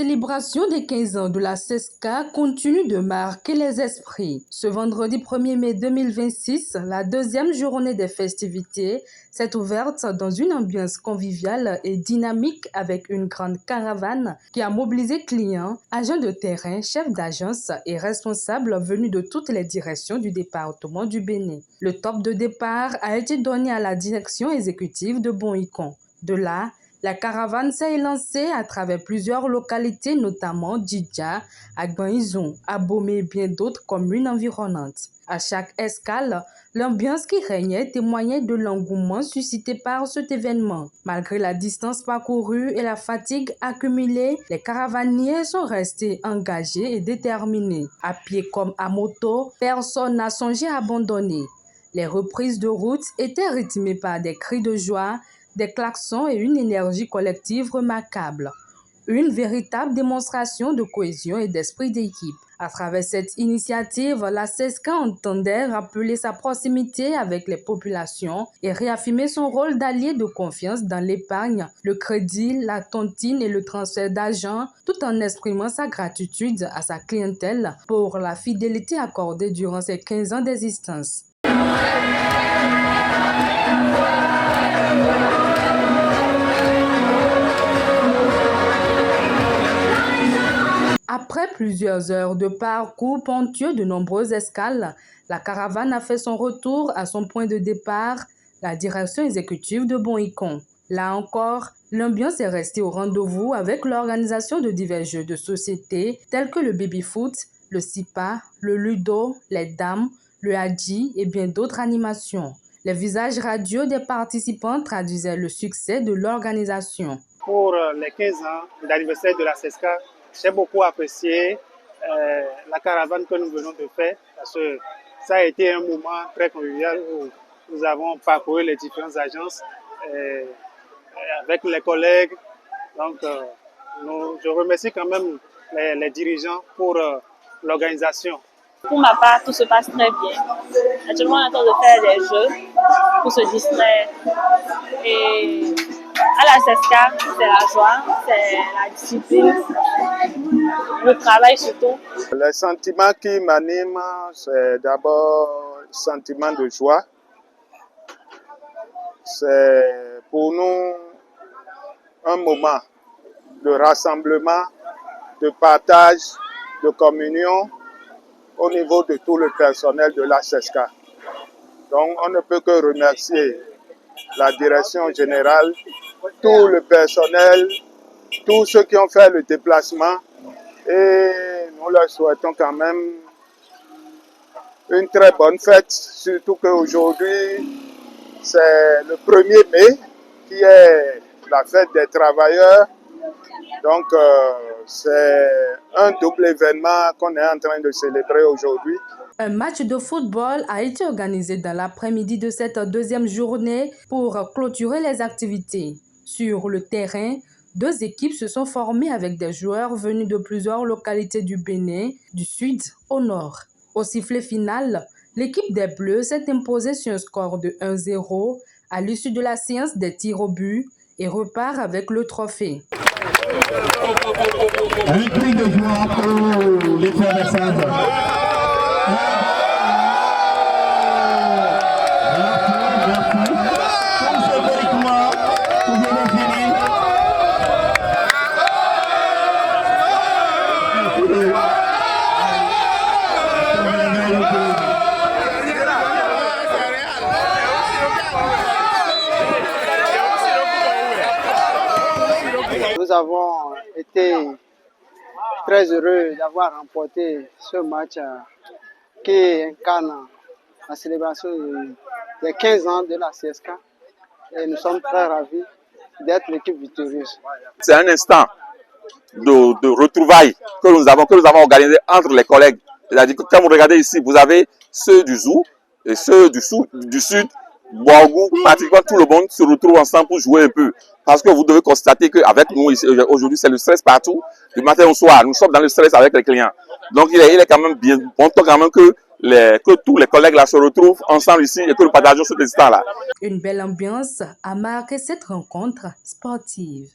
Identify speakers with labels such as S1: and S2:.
S1: célébration des 15 ans de la CESCA continue de marquer les esprits. Ce vendredi 1er mai 2026, la deuxième journée des festivités s'est ouverte dans une ambiance conviviale et dynamique avec une grande caravane qui a mobilisé clients, agents de terrain, chefs d'agence et responsables venus de toutes les directions du département du Bénin. Le top de départ a été donné à la direction exécutive de Bon-Ikon. De là, la caravane s'est élancée à travers plusieurs localités, notamment Djidja, Agban-Izon, Abomey et bien d'autres communes environnantes. À chaque escale, l'ambiance qui régnait témoignait de l'engouement suscité par cet événement. Malgré la distance parcourue et la fatigue accumulée, les caravaniers sont restés engagés et déterminés. À pied comme à moto, personne n'a songé à abandonner. Les reprises de route étaient rythmées par des cris de joie, des klaxons et une énergie collective remarquable. Une véritable démonstration de cohésion et d'esprit d'équipe. À travers cette initiative, la CESCA entendait rappeler sa proximité avec les populations et réaffirmer son rôle d'allié de confiance dans l'épargne, le crédit, la tontine et le transfert d'argent, tout en exprimant sa gratitude à sa clientèle pour la fidélité accordée durant ses 15 ans d'existence. Après plusieurs heures de parcours ponctueux de nombreuses escales, la caravane a fait son retour à son point de départ, la direction exécutive de Bon-Ikon. Là encore, l'ambiance est restée au rendez-vous avec l'organisation de divers jeux de société tels que le baby-foot, le SIPA, le ludo, les dames, le hadji et bien d'autres animations. Les visages radieux des participants traduisaient le succès de l'organisation.
S2: Pour les 15 ans d'anniversaire de la CESCA, j'ai beaucoup apprécié la caravane que nous venons de faire parce que ça a été un moment très convivial où nous avons parcouru les différentes agences avec les collègues. Donc, je remercie quand même les dirigeants pour l'organisation.
S3: Pour ma part, tout se passe très bien. Actuellement, on est en train de faire des jeux pour se distraire. Et à la CESCA, c'est la joie, c'est la discipline, le travail surtout.
S4: Le sentiment qui m'anime, c'est d'abord le sentiment de joie. C'est pour nous un moment de rassemblement, de partage, de communion au niveau de tout le personnel de la CESCA. Donc on ne peut que remercier la direction générale, tout le personnel, tous ceux qui ont fait le déplacement et nous leur souhaitons quand même une très bonne fête, surtout qu'aujourd'hui c'est le 1er mai qui est la fête des travailleurs. Donc c'est un double événement qu'on est en train de célébrer aujourd'hui.
S1: Un match de football a été organisé dans l'après-midi de cette deuxième journée pour clôturer les activités. Sur le terrain, deux équipes se sont formées avec des joueurs venus de plusieurs localités du Bénin, du sud au nord. Au sifflet final, l'équipe des Bleus s'est imposée sur un score de 1-0 à l'issue de la séance des tirs au but et repart avec le trophée.
S5: Un cri de joie pour les traversades.
S6: Nous avons été très heureux d'avoir remporté ce match qui incarne la célébration des 15 ans de la CESCA et nous sommes très ravis d'être l'équipe victorieuse.
S7: C'est un instant de retrouvailles que nous avons organisé entre les collègues. C'est-à-dire que quand vous regardez ici, vous avez ceux du Zou et ceux du Sud, Boagou, pratiquement tout le monde se retrouve ensemble pour jouer un peu. Parce que vous devez constater qu'avec nous, aujourd'hui, c'est le stress partout. Du matin au soir, nous sommes dans le stress avec les clients. Donc, il est quand même bien bon quand même que tous les collègues là se retrouvent ensemble ici et que nous partageons ce instant-là.
S1: Une belle ambiance a marqué cette rencontre sportive.